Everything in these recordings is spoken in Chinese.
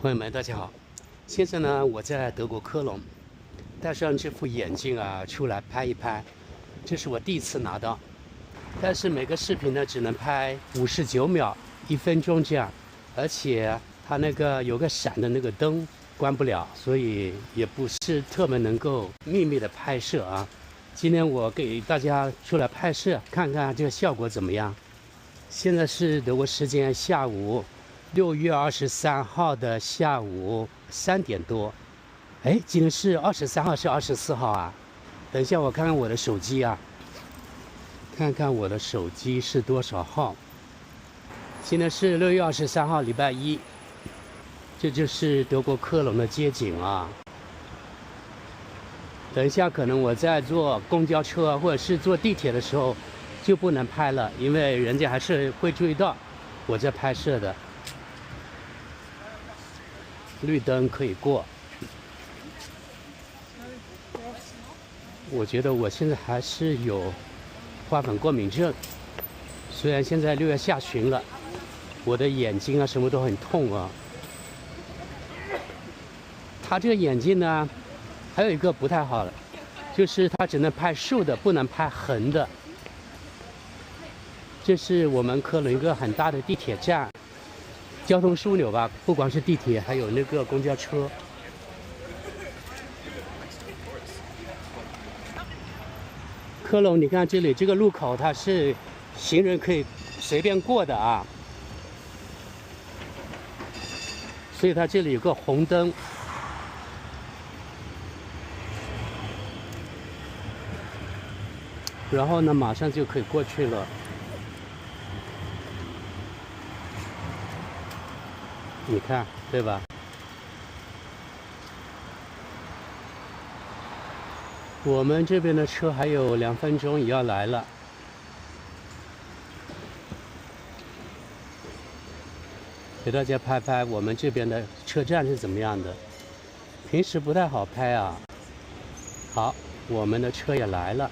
朋友们，大家好！现在呢，我在德国科隆，戴上这副眼镜啊，出来拍一拍。这是我第一次拿到，但是每个视频呢，只能拍59秒、1分钟这样，而且它那个有个闪的那个灯关不了，所以也不是特别能够秘密的拍摄啊。今天我给大家出来拍摄，看看这个效果怎么样。现在是德国时间下午6月23号的下午3点多。哎，今天是23号，是24号啊？等一下，我看看我的手机啊，看看我的手机是多少号。今天是6月23号，礼拜一。这就是德国科隆的街景啊。等一下，可能我在坐公交车或者是坐地铁的时候就不能拍了，因为人家还是会注意到我在拍摄的。绿灯可以过。我觉得我现在还是有花粉过敏症，虽然现在6月下旬了，我的眼睛啊什么都很痛啊。它这个眼镜呢，还有一个不太好了，就是它只能拍竖的，不能拍横的。这是我们科隆一个很大的地铁站，交通枢纽吧，不光是地铁，还有那个公交车。科隆，你看这里这个路口，它是行人可以随便过的啊，所以它这里有个红灯。然后呢，马上就可以过去了。你看，对吧？我们这边的车还有2分钟也要来了。给大家拍拍我们这边的车站是怎么样的。平时不太好拍啊。好，我们的车也来了。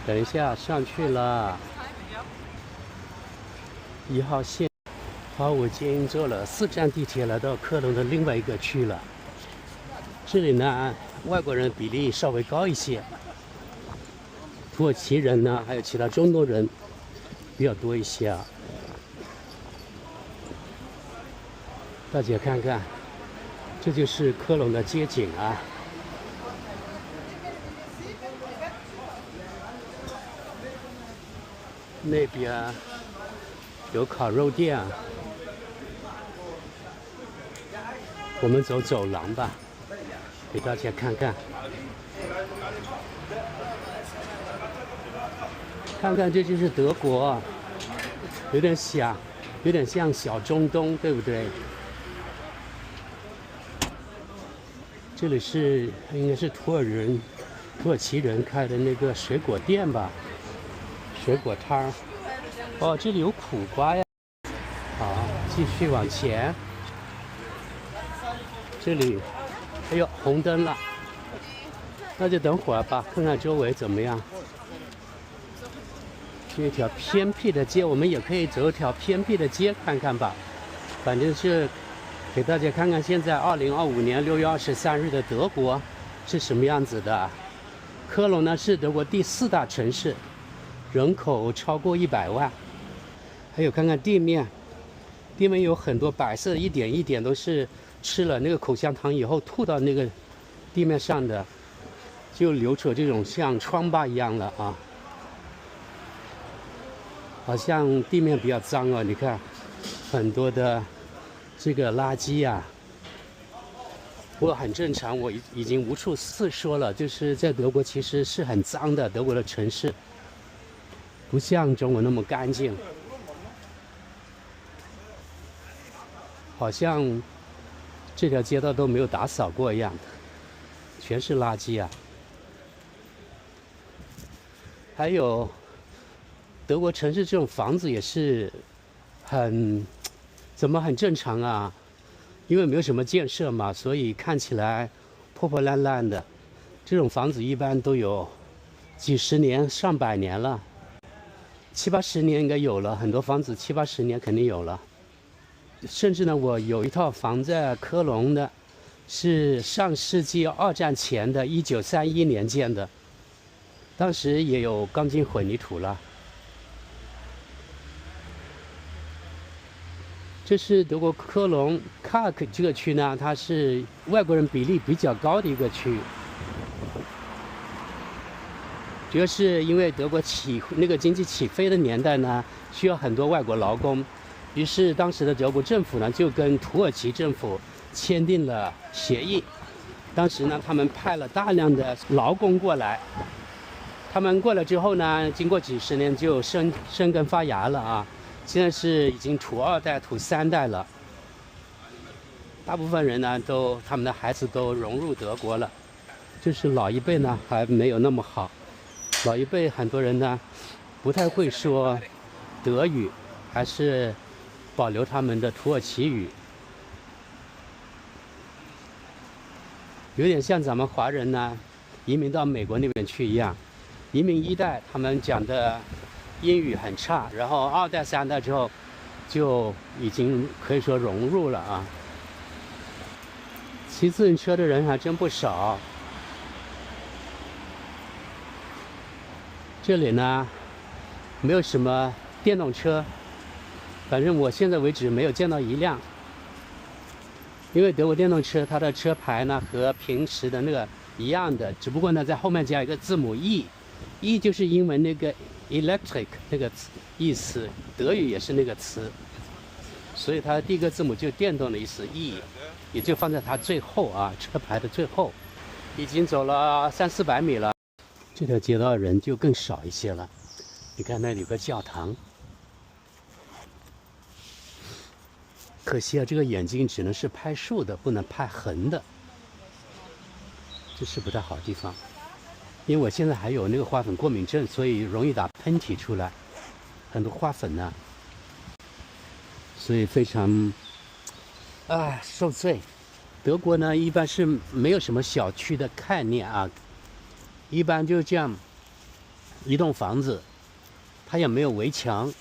等一下，上去了。1号线。好，我已经坐了4站地铁来到科隆的另外一个区了。这里呢，外国人比例稍微高一些，土耳其人呢，还有其他中东人比较多一些啊。大家看看，这就是科隆的街景啊。那边有烤肉店啊。我们走走廊吧，给大家看看。看看，这就是德国，有点像小中东，对不对？这里是应该是土耳其人开的那个水果店吧，水果摊儿。哦，这里有苦瓜呀。好，继续往前。这里，哎呦，红灯了，那就等会儿吧，看看周围怎么样。这一条偏僻的街，我们也可以走一条偏僻的街看看吧。反正是给大家看看现在2025年6月23日的德国是什么样子的。科隆呢是德国第4大城市，人口超过100万。还有看看地面，地面有很多白色，一点一点都是吃了那个口香糖以后吐到那个地面上的，就流出这种像疮疤一样了啊。好像地面比较脏哦，你看很多的这个垃圾呀。不过很正常，我已经无数次说了，就是在德国其实是很脏的，德国的城市不像中国那么干净，好像这条街道都没有打扫过一样，全是垃圾啊。还有德国城市这种房子也是很正常啊，因为没有什么建设嘛，所以看起来破破烂烂的。这种房子一般都有几十年、上百年了。70-80年应该有了，很多房子70-80年肯定有了。甚至呢，我有一套房在科隆的，是上世纪2战前的，1931年建的，当时也有钢筋混凝土了。这是德国科隆卡克这个区呢，它是外国人比例比较高的一个区。主要是因为德国那个经济起飞的年代呢，需要很多外国劳工，于是当时的德国政府呢就跟土耳其政府签订了协议。当时呢，他们派了大量的劳工过来，他们过来之后呢，经过几十年就生根发芽了啊。现在是已经土2代、土3代了。大部分人呢他们的孩子都融入德国了，就是老一辈呢还没有那么好。老一辈很多人呢不太会说德语，还是保留他们的土耳其语，有点像咱们华人呢移民到美国那边去一样。移民1代他们讲的英语很差，然后2代、3代之后就已经可以说融入了啊。骑自行车的人还真不少。这里呢没有什么电动车，反正我现在为止没有见到一辆。因为德国电动车它的车牌呢和平时的那个一样的，只不过呢在后面加一个字母 E，E 就是英文那个 electric 那个意思，德语也是那个词，所以它第一个字母就电动的意思 E， 也就放在它最后啊，车牌的最后。已经走了300-400米了。这条街道人就更少一些了，你看那里有个教堂。可惜啊，这个眼镜只能是拍竖的，不能拍横的，这是不太好的地方。因为我现在还有那个花粉过敏症，所以容易打喷嚏出来，很多花粉呢，所以非常受罪。德国呢一般是没有什么小区的概念啊。一般就这样一栋房子，它也没有围墙。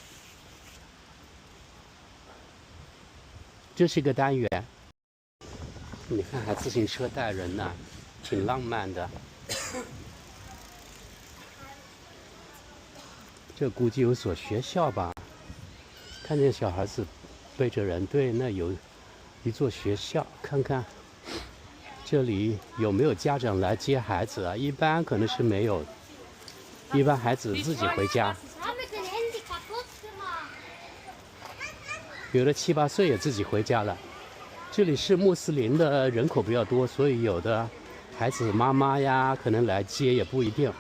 这是一个单元，你看还自行车带人呢，挺浪漫的。这估计有所学校吧？看见小孩子背着人，对，那有一座学校，看看。这里有没有家长来接孩子啊？一般可能是没有，一般孩子自己回家。有的7-8岁也自己回家了。这里是穆斯林的人口比较多，所以有的孩子妈妈呀可能来接也不一定。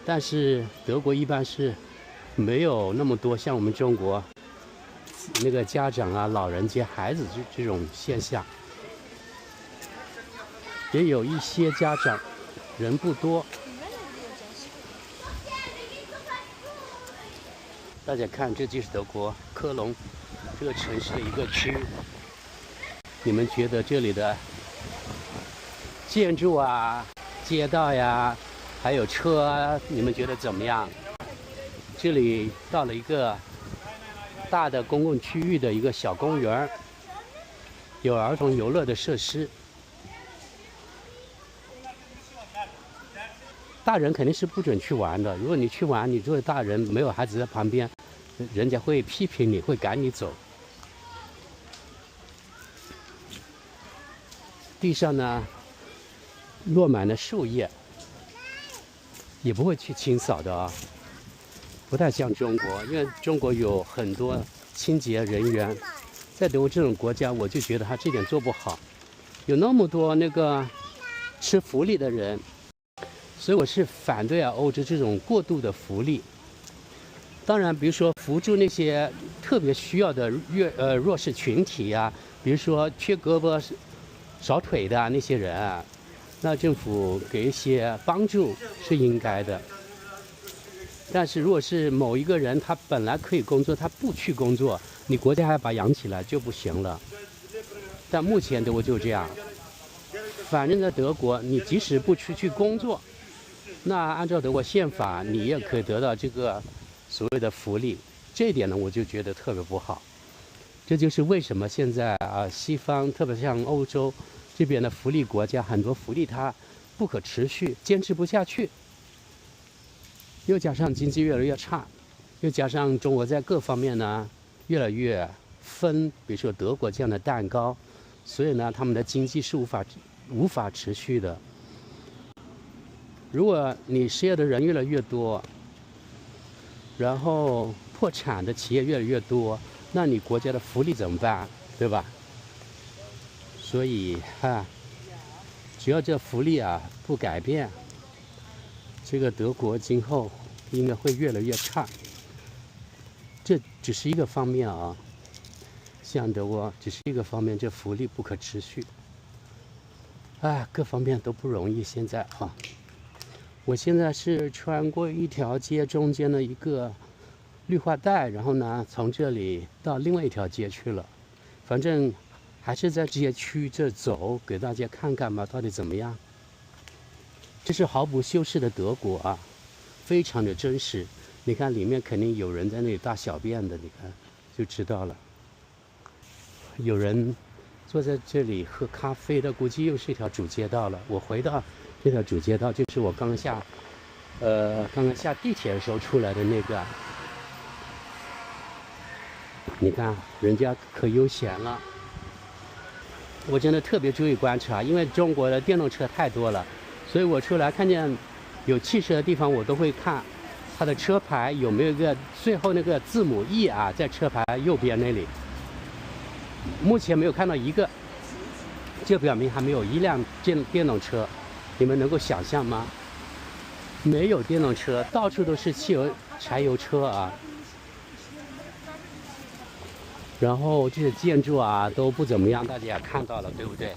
但是德国一般是没有那么多像我们中国那个家长啊、老人接孩子这种现象。也有一些家长，人不多。大家看，这就是德国科隆这个城市的一个区。你们觉得这里的建筑啊、街道呀，还有车啊，你们觉得怎么样？这里到了一个大的公共区域的一个小公园，有儿童游乐的设施。大人肯定是不准去玩的。如果你去玩，你作为大人没有孩子在旁边，人家会批评你，会赶你走。地上呢落满了树叶，也不会去清扫的啊，不太像中国。因为中国有很多清洁人员，在德国这种国家，我就觉得他这点做不好，有那么多那个吃福利的人。所以我是反对欧洲这种过度的福利。当然，比如说扶助那些特别需要的弱势群体啊，比如说缺胳膊少腿的那些人啊，那政府给一些帮助是应该的。但是如果是某一个人他本来可以工作，他不去工作，你国家还把他养起来就不行了。但目前德国就这样，反正在德国，你即使不出去工作，那按照德国宪法，你也可以得到这个所谓的福利，这一点呢，我就觉得特别不好。这就是为什么现在啊，西方特别像欧洲这边的福利国家，很多福利它不可持续，坚持不下去。又加上经济越来越差，又加上中国在各方面呢越来越分，比如说德国这样的蛋糕，所以呢，他们的经济是无法持续的。如果你失业的人越来越多，然后破产的企业越来越多，那你国家的福利怎么办？对吧？所以只要这福利啊不改变，这个德国今后应该会越来越差。这只是一个方面啊，像德国只是一个方面，这福利不可持续。各方面都不容易。现在我现在是穿过一条街中间的一个绿化带，然后呢，从这里到另外一条街去了。反正还是在这些区这走，给大家看看吧，到底怎么样。这是毫不修饰的德国啊，非常的真实。你看里面肯定有人在那里大小便的，你看就知道了。有人坐在这里喝咖啡的，估计又是一条主街道了。我回到这条主街道，就是我刚刚下地铁的时候出来的那个。你看人家可悠闲了。我真的特别注意观察，因为中国的电动车太多了，所以我出来看见有汽车的地方，我都会看它的车牌有没有一个最后那个字母 E 啊，在车牌右边那里。目前没有看到一个，就表明还没有一辆电动车。你们能够想象吗？没有电动车，到处都是柴油车啊。然后这些建筑啊都不怎么样，大家也看到了，对不对？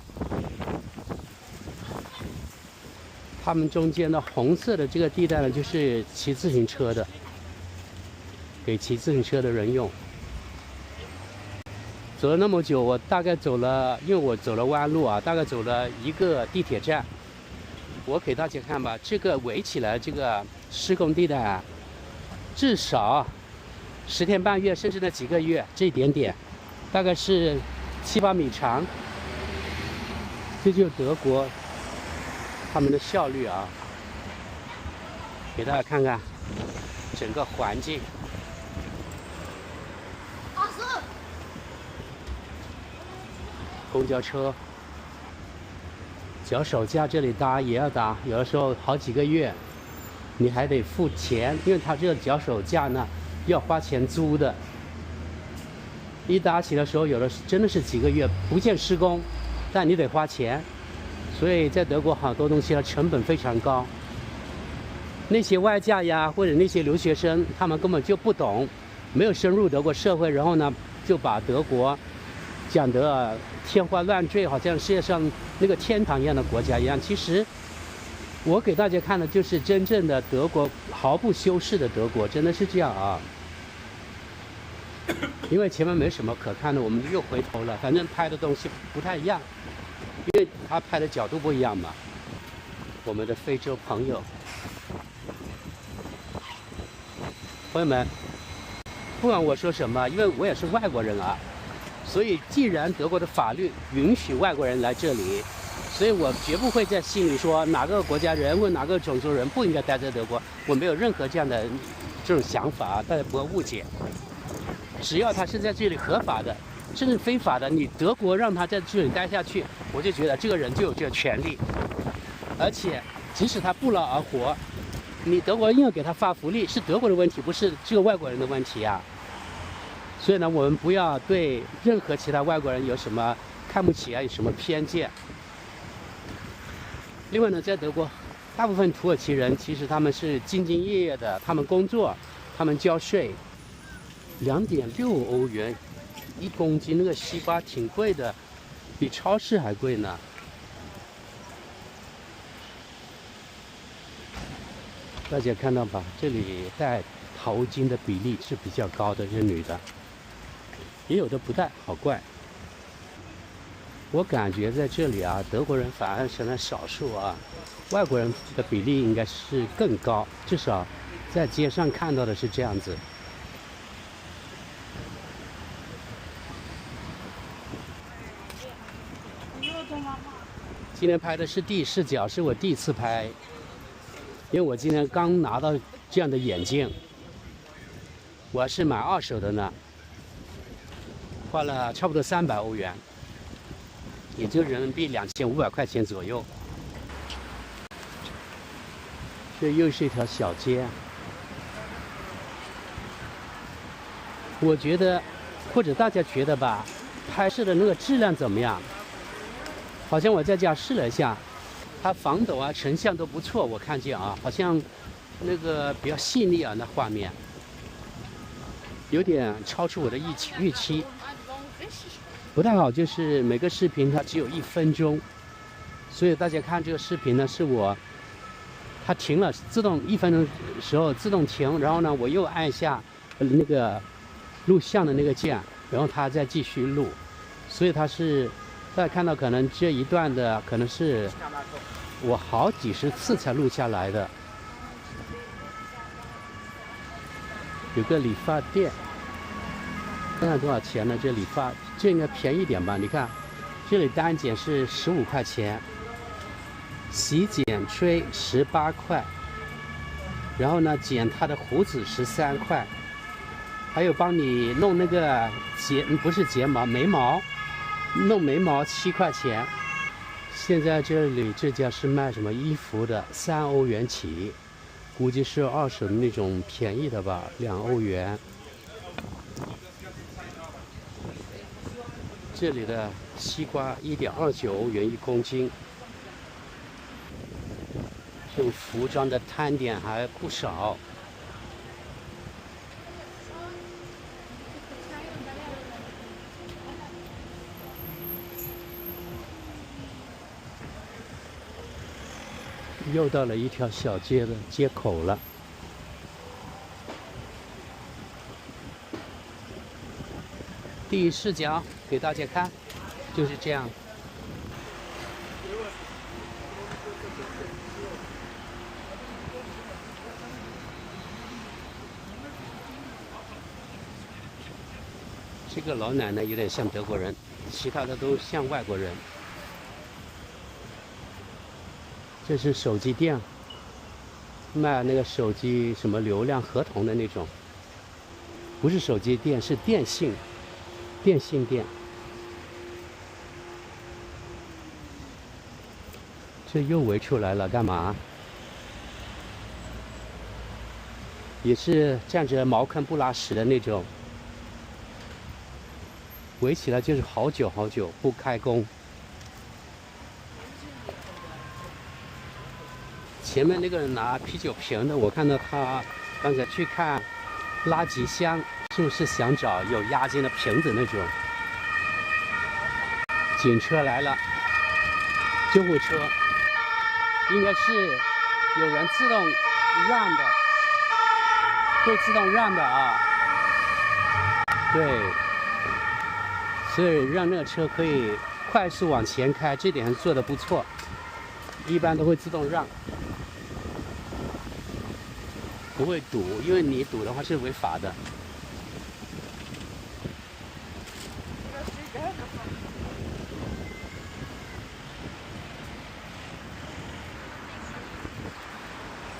他们中间的红色的这个地带呢，就是骑自行车的，给骑自行车的人用。走了那么久，我大概走了，因为我走了弯路啊，大概走了一个地铁站。我给大家看吧，这个围起来这个施工地带啊，至少10天半月，甚至那几个月，这一点点，大概是7、8米长。这就是德国他们的效率啊，给大家看看整个环境。公交车、脚手架这里搭也要搭，有的时候好几个月，你还得付钱，因为它这个脚手架呢要花钱租的。一搭起的时候，有的真的是几个月不见施工，但你得花钱。所以在德国好多东西的成本非常高。那些外教呀，或者那些留学生，他们根本就不懂，没有深入德国社会，然后呢就把德国讲得天花乱坠，好像世界上那个天堂一样的国家一样。其实我给大家看的就是真正的德国，毫不修饰的德国，真的是这样啊。因为前面没什么可看的，我们又回头了。反正拍的东西不太一样，因为他拍的角度不一样嘛。我们的非洲朋友们，不管我说什么，因为我也是外国人啊。所以，既然德国的法律允许外国人来这里，所以我绝不会在心里说哪个国家人或哪个种族人不应该待在德国。我没有任何这样的这种想法，大家不要误解。只要他是在这里合法的，甚至非法的，你德国让他在这里待下去，我就觉得这个人就有这个权利。而且，即使他不劳而获，你德国硬要给他发福利，是德国的问题，不是这个外国人的问题啊。所以呢，我们不要对任何其他外国人有什么看不起啊，有什么偏见。另外呢，在德国，大部分土耳其人其实他们是兢兢业业的，他们工作，他们交税，2.6欧元1公斤，那个西瓜挺贵的，比超市还贵呢。大家看到吧，这里戴头巾的比例是比较高的，是女的。也有的不戴，好怪。我感觉在这里啊，德国人反而成了少数啊，外国人的比例应该是更高，至少在街上看到的是这样子。今天拍的是第视角，是我第一次拍，因为我今天刚拿到这样的眼镜，我还是买二手的呢，花了差不多300欧元，也就人民币2500块钱左右。这又是一条小街，我觉得，或者大家觉得吧，拍摄的那个质量怎么样？好像我在家试了一下，它防抖啊、成像都不错，我看见啊，好像那个比较细腻啊，那画面有点超出我的预期，不太好。就是每个视频它只有1分钟，所以大家看这个视频呢，是它停了，自动1分钟时候自动停，然后呢，我又按下那个录像的那个键，然后它再继续录，所以它是。大家看到，可能这一段的可能是我好几十次才录下来的。有个理发店，看看多少钱呢？这理发这应该便宜点吧？你看，这里单剪是15块钱，洗剪吹18块，然后呢剪他的胡子13块，还有帮你弄那个不是睫毛，眉毛。弄眉毛7块钱。现在这里这家是卖什么衣服的，3欧元起，估计是二手的那种便宜的吧，2欧元。这里的西瓜1.29欧元1公斤。这种服装的摊点还不少。又到了一条小街的街口了。第一视角给大家看，就是这样。这个老奶奶有点像德国人，其他的都像外国人。这是手机店，卖那个手机什么流量合同的那种，不是手机店，是电信店。这又围出来了，干嘛？也是站着茅坑不拉屎的那种，围起来就是好久好久不开工。前面那个人拿啤酒瓶的，我看到他刚才去看垃圾箱，是不是想找有押金的瓶子那种？警车来了，救护车，应该是有人自动让的，会自动让的啊。对，所以让那个车可以快速往前开，这点做得不错，一般都会自动让。不会堵，因为你堵的话是违法的。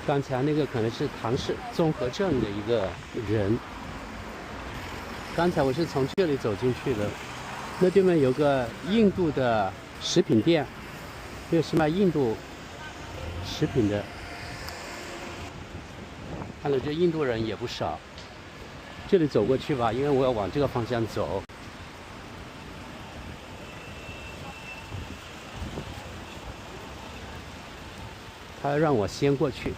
刚才那个可能是唐氏综合症的一个人。刚才我是从这里走进去的，那对面有个印度的食品店，这个是卖印度食品的。看来这印度人也不少。这里走过去吧，因为我要往这个方向走。他让我先过去。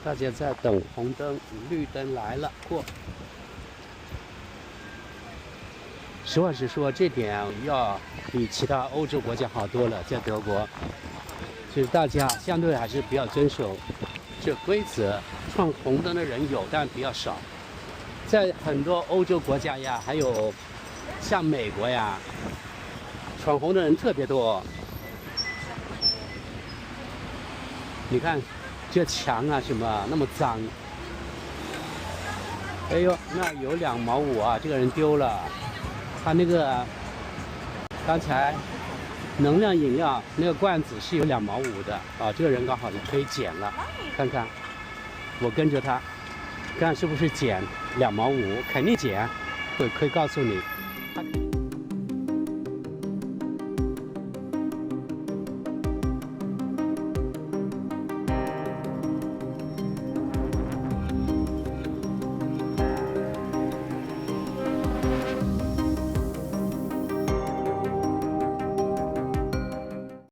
大家在等红灯，绿灯来了，过。实话实说，这点要比其他欧洲国家好多了，在德国。就是大家相对还是比较遵守这规则，闯红灯的人有，但比较少。在很多欧洲国家呀，还有像美国呀，闯红的人特别多。你看这墙啊什么那么脏。哎呦，那有2毛5啊，这个人丢了。他那个刚才能量饮料那个罐子是有2毛5的啊，这个人刚好可以捡了。看看，我跟着他，看是不是捡2毛5，肯定捡，可以告诉你。